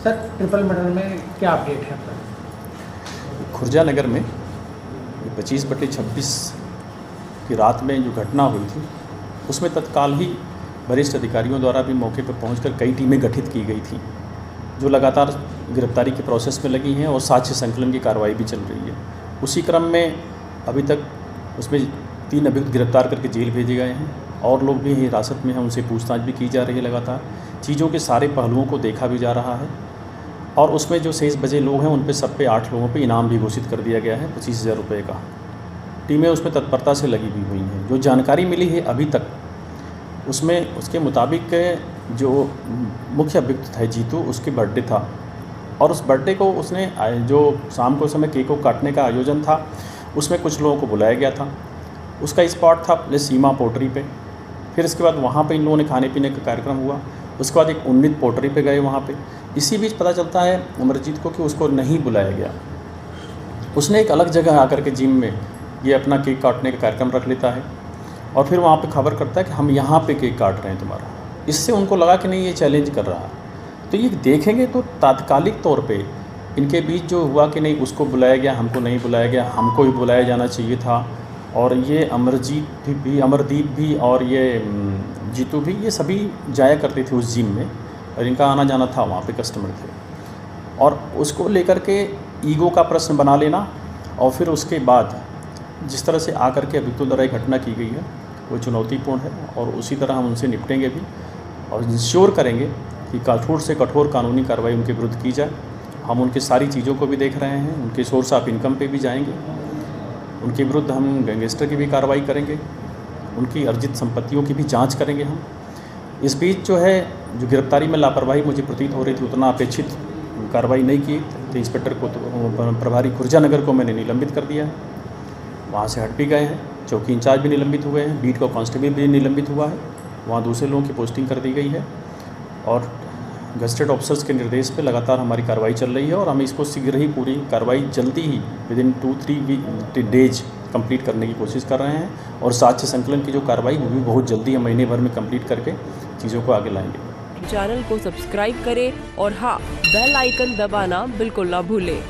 Sir triple murder में क्या update है आपका? खुर्जा नगर में 25/26 की रात में जो घटना हुई थी उसमें तत्काल ही वरिष्ठ अधिकारियों द्वारा भी मौके पर पहुंचकर कई टीमें गठित की गई थी जो लगातार गिरफ्तारी के प्रोसेस में लगी हैं और साक्ष्य संकलन की कार्रवाई भी चल रही है। उसी क्रम में अभी तक उसमें 3 अभियुक्त गिरफ्तार करके जेल भेजे गए हैं और लोग भी हिरासत में हैं, उनसे पूछताछ भी की जा रही है। लगातार चीज़ों के सारे पहलुओं को देखा भी जा रहा है और उसमें जो शेष बचे लोग हैं उन पे सब पे 8 लोगों पे इनाम भी घोषित कर दिया गया है 25,000 रुपये का। टीमें उसमें तत्परता से लगी भी हुई हैं। जो जानकारी मिली है अभी तक उसमें उसके मुताबिक जो मुख्य अभियुक्त है जीतू, उसके बर्थडे था और उस बर्थडे को उसने जो शाम को समय केक को काटने का आयोजन था उसमें कुछ लोगों को बुलाया गया था। उसका स्पॉट था अपने सीमा पोटरी पे। फिर इसके बाद वहाँ पे इन लोगों ने खाने पीने का कार्यक्रम हुआ। उसके बाद एक उन्नीत पोटरी पे गए वहाँ पे। इसी बीच पता चलता है अमरजीत को कि उसको नहीं बुलाया गया। उसने एक अलग जगह आकर के जिम में ये अपना केक काटने का कार्यक्रम रख लेता है और फिर वहाँ पे खबर करता है कि हम यहाँ पे केक काट रहे हैं तुम्हारा। इससे उनको लगा कि नहीं ये चैलेंज कर रहा है। तो ये देखेंगे तो तात्कालिक तौर पे इनके बीच जो हुआ कि नहीं उसको बुलाया गया, हमको नहीं बुलाया गया, हमको ही बुलाया जाना चाहिए था। और ये अमरजीत भी, अमरदीप भी और ये जीतू भी, ये सभी जाया करते थे उस जिम में और इनका आना जाना था, वहाँ पे कस्टमर थे। और उसको लेकर के ईगो का प्रश्न बना लेना और फिर उसके बाद जिस तरह से आकर के अभियुक्तों द्वारा एक घटना की गई है वो चुनौतीपूर्ण है और उसी तरह हम उनसे निपटेंगे भी और इंश्योर करेंगे कि कठोर से कठोर कानूनी कार्रवाई उनके विरुद्ध की जाए। हम उनकी सारी चीज़ों को भी देख रहे हैं, उनके सोर्स ऑफ इनकम पे भी जाएंगे, उनके विरुद्ध हम गैंगस्टर की भी कार्रवाई करेंगे, उनकी अर्जित संपत्तियों की भी जांच करेंगे हम। इस बीच जो है जो गिरफ्तारी में लापरवाही मुझे प्रतीत हो रही थी, उतना अपेक्षित कार्रवाई नहीं की तो इंस्पेक्टर को प्रभारी खुर्जा नगर को मैंने निलंबित कर दिया है। वहाँ से हट भी गए हैं, चौकी इंचार्ज भी निलंबित हुए हैं, बीट का कांस्टेबल भी निलंबित हुआ है, वहाँ दूसरे लोगों की पोस्टिंग कर दी गई है और गजेटेड ऑफिसर्स के निर्देश पे लगातार हमारी कार्रवाई चल रही है और हम इसको शीघ्र ही पूरी कार्रवाई जल्दी ही विदिन 2-3 डेज कंप्लीट करने की कोशिश कर रहे हैं और साक्ष्य संकलन की जो कार्रवाई वो भी बहुत जल्दी हम महीने भर में कंप्लीट करके चीज़ों को आगे लाएंगे। चैनल को सब्सक्राइब करें और हाँ, बेल आइकन दबाना बिल्कुल ना भूलें।